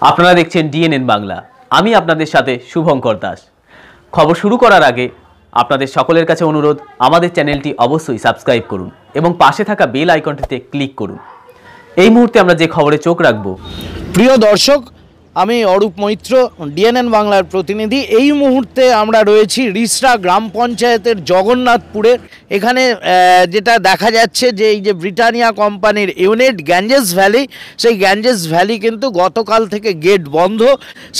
আপনারা দেখছেন ডিএনএন বাংলা। আমি আপনাদের সাথে শুভঙ্কর দাস। খবর শুরু করার আগে আপনাদের সকলের কাছে অনুরোধ, আমাদের চ্যানেলটি অবশ্যই সাবস্ক্রাইব করুন এবং পাশে থাকা বেল আইকনটিতে ক্লিক করুন। এই মুহূর্তে আমরা যে খবরে চোখ রাখব। প্রিয় দর্শক, আমি অরূপ মৈত্র, ডিএনএন বাংলার প্রতিনিধি। এই মুহূর্তে আমরা রয়েছি রিসরা গ্রাম পঞ্চায়েতের জগন্নাথপুরে। এখানে যেটা দেখা যাচ্ছে যে এই যে ব্রিটানিয়া কোম্পানির ইউনিট গ্যাঞ্জেস ভ্যালি, সেই গ্যাঞ্জেস ভ্যালি কিন্তু গতকাল থেকে গেট বন্ধ।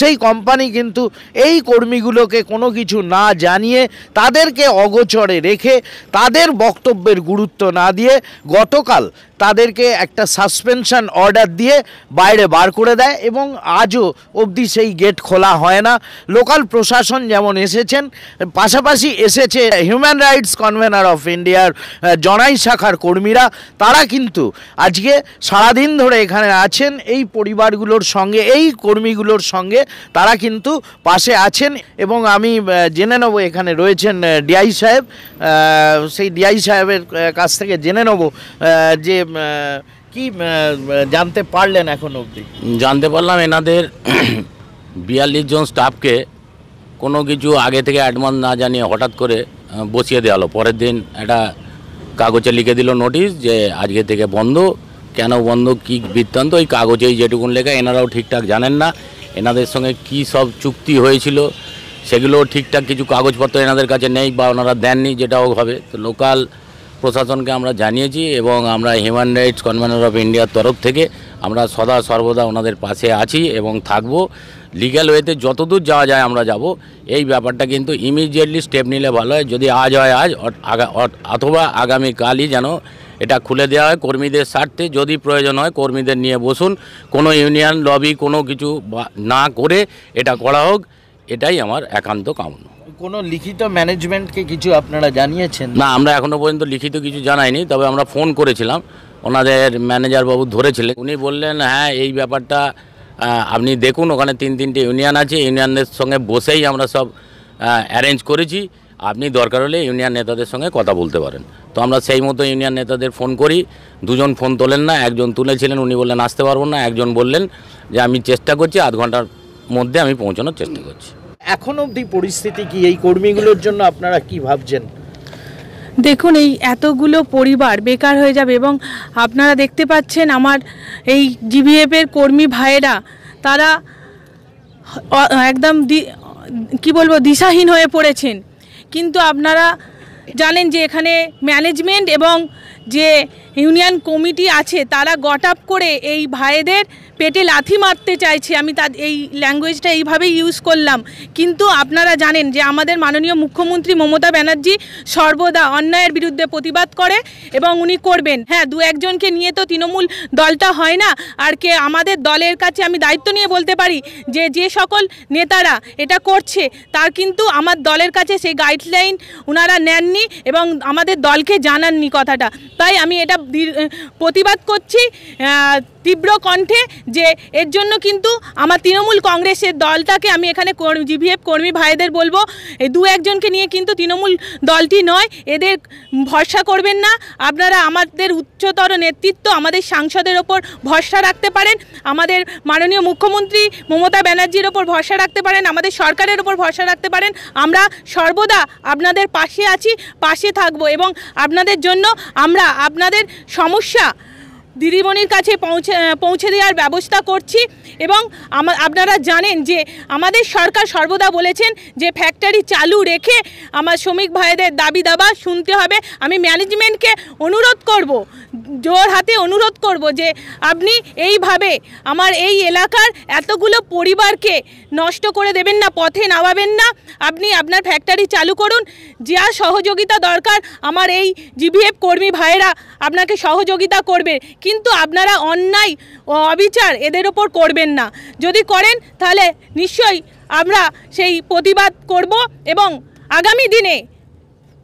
সেই কোম্পানি কিন্তু এই কর্মীগুলোকে কোনো কিছু না জানিয়ে, তাদেরকে অগোচরে রেখে, তাদের বক্তব্যের গুরুত্ব না দিয়ে গতকাল তাদেরকে একটা সাসপেনশন অর্ডার দিয়ে বাইরে বার করে দেয় এবং আজও অবধি সেই গেট খোলা হয় না। লোকাল প্রশাসন যেমন এসেছেন, পাশাপাশি এসেছে হিউম্যান রাইটস কনভেনার অফ ইন্ডিয়ার জনাই শাখার কর্মীরা। তারা কিন্তু আজকে সারাদিন ধরে এখানে আছেন এই পরিবারগুলোর সঙ্গে, এই কর্মীগুলোর সঙ্গে তারা কিন্তু পাশে আছেন। এবং আমি জেনে নেব, এখানে রয়েছেন ডিআই সাহেব, সেই ডিআই সাহেবের কাছ থেকে জেনে নেব যে কি জানতে পারলেন এখন অবধি। জানতে পারলাম এনাদের 42 জন স্টাফকে কোনো কিছু আগে থেকে অ্যাডভান্স না জানিয়ে হঠাৎ করে বসিয়ে দেওয়া হলো। পরের দিন একটা কাগজে লিখে দিল নোটিশ যে আজকে থেকে বন্ধ। কেন বন্ধ, কী বৃত্তান্ত, ওই কাগজেই যেটুকুন লেখা, এনারাও ঠিকঠাক জানেন না এনাদের সঙ্গে কি সব চুক্তি হয়েছিল সেগুলো ঠিকঠাক কিছু কাগজপত্র এনাদের কাছে নেই বা ওনারা দেননি, যেটাও হবে। তো লোকাল প্রশাসনকে আমরা জানিয়েছি এবং আমরা হিউম্যান রাইটস কনভেনার অফ ইন্ডিয়ার তরফ থেকে আমরা সদা সর্বদা ওনাদের পাশে আছি এবং থাকবো। লিগ্যাল ওয়েতে যতদূর যাওয়া যায় আমরা যাব। এই ব্যাপারটা কিন্তু ইমিডিয়েটলি স্টেপ নিলে ভালো হয়। যদি আজ হয় আজ, অথবা আগামীকালই যেন এটা খুলে দেওয়া হয় কর্মীদের স্বার্থে। যদি প্রয়োজন হয় কর্মীদের নিয়ে বসুন, কোনো ইউনিয়ন লবি কোনো কিছু না করে এটা করা হোক, এটাই আমার একান্ত কামনা। কোনো লিখিত ম্যানেজমেন্টকে কিছু আপনারা জানিয়েছেন? না, আমরা এখনও পর্যন্ত লিখিত কিছু জানাইনি, তবে আমরা ফোন করেছিলাম, ওনাদের ম্যানেজার বাবু ধরেছিলেন। উনি বললেন হ্যাঁ এই ব্যাপারটা আপনি দেখুন, ওখানে 3-3টে ইউনিয়ন আছে, ইউনিয়নদের সঙ্গে বসেই আমরা সব অ্যারেঞ্জ করেছি, আপনি দরকার হলে ইউনিয়ন নেতাদের সঙ্গে কথা বলতে পারেন। তো আমরা সেই মতো ইউনিয়ন নেতাদের ফোন করি। 2জন ফোন তোলেন না, একজন তুলেছিলেন, উনি বললেন আসতে পারবো না। একজন বললেন যে আমি চেষ্টা করছি, আধ ঘন্টার মধ্যে আমি পৌঁছানোর চেষ্টা করছি। এখন অবধি পরিস্থিতি কি, এই কর্মীগুলোর জন্য আপনারা কি ভাবছেন? দেখুন, এই এতগুলো পরিবার বেকার হয়ে যাবে এবং আপনারা দেখতে পাচ্ছেন আমার এই জিভিএফের কর্মী ভাইয়েরা, তারা একদম কি বলবো, দিশাহীন হয়ে পড়েছেন। কিন্তু আপনারা জানেন যে এখানে ম্যানেজমেন্ট এবং যে ইউনিয়ন কমিটি আছে তারা গট আপ করে এই ভাইদের পেটে লাথি মারতে চাইছে। আমি এই ল্যাঙ্গুয়েজটা এইভাবেই ইউজ করলাম। কিন্তু আপনারা জানেন যে আমাদের মাননীয় মুখ্যমন্ত্রী মমতা ব্যানার্জি সর্বদা অন্যায়ের বিরুদ্ধে প্রতিবাদ করে এবং উনি করবেন। হ্যাঁ, 2-1জনকে নিয়ে তো তৃণমূল দলটা হয় না। আর কে আমাদের দলের কাছে আমি দায়িত্ব নিয়ে বলতে পারি যে যে সকল নেতারা এটা করছে তার কিন্তু আমার দলের কাছে সেই গাইডলাইন ওনারা নেননি এবং আমাদের দলকে জানাননি কথাটা। তাই আমি এটা প্রতিবাদ করছি তীব্র কণ্ঠে যে এর জন্য কিন্তু আমার তৃণমূল কংগ্রেসের দলটাকে আমি এখানে জিভিএফ কর্মী ভাইদের বলবো, এই 2-1জনকে নিয়ে কিন্তু তৃণমূল দলটি নয়, এদের ভরসা করবেন না। আপনারা আমাদের উচ্চতর নেতৃত্ব, আমাদের সাংসদের ওপর ভরসা রাখতে পারেন, আমাদের মাননীয় মুখ্যমন্ত্রী মমতা ব্যানার্জির ওপর ভরসা রাখতে পারেন, আমাদের সরকারের ওপর ভরসা রাখতে পারেন। আমরা সর্বদা আপনাদের পাশে আছি, পাশে থাকবো এবং আপনাদের জন্য আমরা আপনাদের সমস্যা দিদিমণির কাছে পৌঁছে দেওয়ার ব্যবস্থা করছি। এবং আপনারা জানেন যে আমাদের সরকার সর্বদা বলেছেন যে ফ্যাক্টরি চালু রেখে আমার শ্রমিক ভাইদের দাবি দাবা শুনতে হবে। আমি ম্যানেজমেন্টকে অনুরোধ করব, জোর হাতে অনুরোধ করব যে আপনি এইভাবে আমার এই এলাকার এতগুলো পরিবারকে নষ্ট করে দেবেন না, পথে নামাবেন না। আপনি আপনার ফ্যাক্টরি চালু করুন, যা সহযোগিতা দরকার আমার এই জিভিএফ কর্মী ভাইয়েরা আপনাকে সহযোগিতা করবে। কিন্তু আপনারা অন্যায় ও অবিচার এদের ওপর করবেন না। যদি করেন তাহলে নিশ্চয়ই আমরা সেই প্রতিবাদ করব এবং আগামী দিনে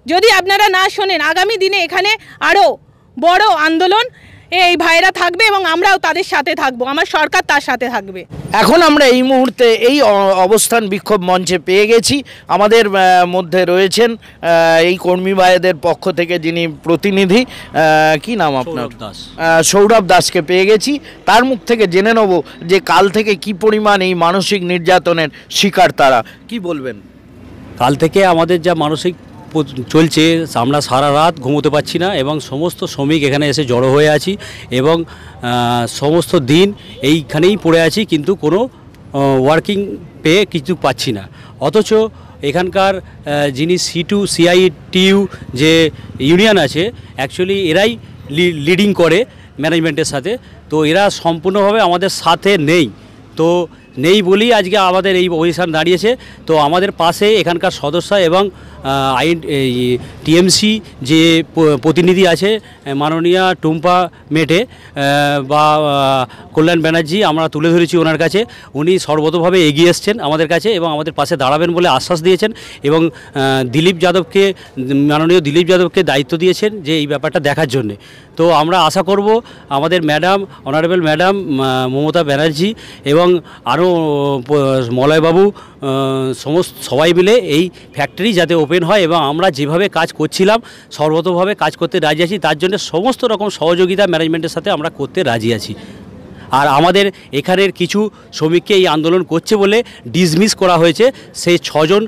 যদি আপনারা না শোনেন, আগামী দিনে এখানে আরও বড় আন্দোলন এই ভাইরা থাকবে এবং আমরাও তাদের সাথে থাকবো, আমার সরকার তার সাথে থাকবে। এখন আমরা এই মুহূর্তে এই অবস্থান বিক্ষোভ মঞ্চে পেয়ে গেছি। আমাদের মধ্যে রয়েছেন এই কর্মী ভাইদের পক্ষ থেকে যিনি প্রতিনিধি, কি নাম আপনার? সৌরভ দাসকে পেয়ে গেছি। তার মুখ থেকে জেনে নেব যে কাল থেকে কি পরিমাণ এই মানসিক নির্যাতনের শিকার তারা, কি বলবেন? কাল থেকে আমাদের যা মানসিক চলছে, আমরা সারা রাত ঘুমোতে পারছি না এবং সমস্ত শ্রমিক এখানে এসে জড়ো হয়ে আছি এবং সমস্ত দিন এইখানেই পড়ে আছি, কিন্তু কোনো ওয়ার্কিং পেয়ে কিছু পাচ্ছি না। অথচ এখানকার যিনি CITU যে ইউনিয়ন আছে, অ্যাকচুয়ালি এরাই লিডিং করে ম্যানেজমেন্টের সাথে, তো এরা সম্পূর্ণভাবে আমাদের সাথে নেই। তো নেই বলেই আজকে আমাদের এই অবস্থান দাঁড়িয়েছে। তো আমাদের পাশে এখানকার সদস্য এবং TMC যে প্রতিনিধি আছে মাননীয়া টুম্পা মেটে বা কল্যাণ ব্যানার্জি, আমরা তুলে ধরেছি ওনার কাছে। উনি সর্বতভাবে এগিয়ে এসছেন আমাদের কাছে এবং আমাদের পাশে দাঁড়াবেন বলে আশ্বাস দিয়েছেন এবং মাননীয় দিলীপ যাদবকে দায়িত্ব দিয়েছেন যে এই ব্যাপারটা দেখার জন্যে। তো আমরা আশা করব আমাদের madam, honourable madam Mamata Banerjee এবং আরও মলয়বাবু সবাই মিলে এই ফ্যাক্টরি যাতে ওপেন হয় এবং আমরা যেভাবে কাজ করছিলাম সর্বতভাবে কাজ করতে রাজি আছি, তার জন্য সমস্ত রকম সহযোগিতা ম্যানেজমেন্টের সাথে আমরা করতে রাজি আছি। আর আমাদের এখানের কিছু শ্রমিককে এই আন্দোলন করছে বলে ডিসমিস করা হয়েছে। সেই 6 জন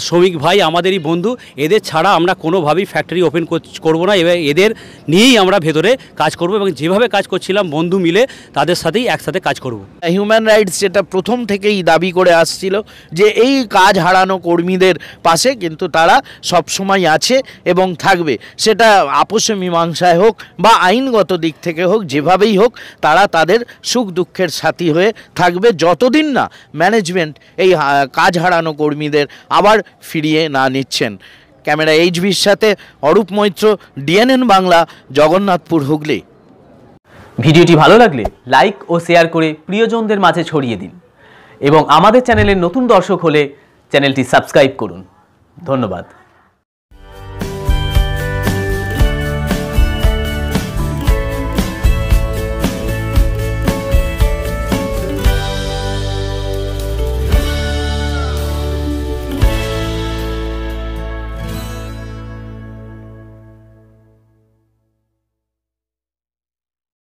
শ্রমিক ভাই আমাদেরই বন্ধু, এদের ছাড়া আমরা কোনোভাবেই ফ্যাক্টরি ওপেন করব না এবং এদের নিয়েই আমরা ভেতরে কাজ করব এবং যেভাবে কাজ করছিলাম বন্ধু মিলে তাদের সাথেই একসাথে কাজ করব। হিউম্যান রাইটস যেটা প্রথম থেকেই দাবি করে আসছিল যে এই কাজ হারানো কর্মীদের পাশে কিন্তু তারা সবসময় আছে এবং থাকবে, সেটা আপোষে মীমাংসায় হোক বা আইনগত দিক থেকে হোক, যেভাবেই হোক তারা তাদের সুখ দুঃখের সাথী হয়ে থাকবে যতদিন না ম্যানেজমেন্ট এই কাজ হারানো কর্মীদের আবার ফিরিয়ে না নিচ্ছেন। ক্যামেরা HBর সাথে অরূপ মৈত্র, DNN বাংলা, জগন্নাথপুর, হুগলি। ভিডিওটি ভালো লাগলে লাইক ও শেয়ার করে প্রিয়জনদের মাঝে ছড়িয়ে দিন এবং আমাদের চ্যানেলের নতুন দর্শক হলে চ্যানেলটি সাবস্ক্রাইব করুন। ধন্যবাদ।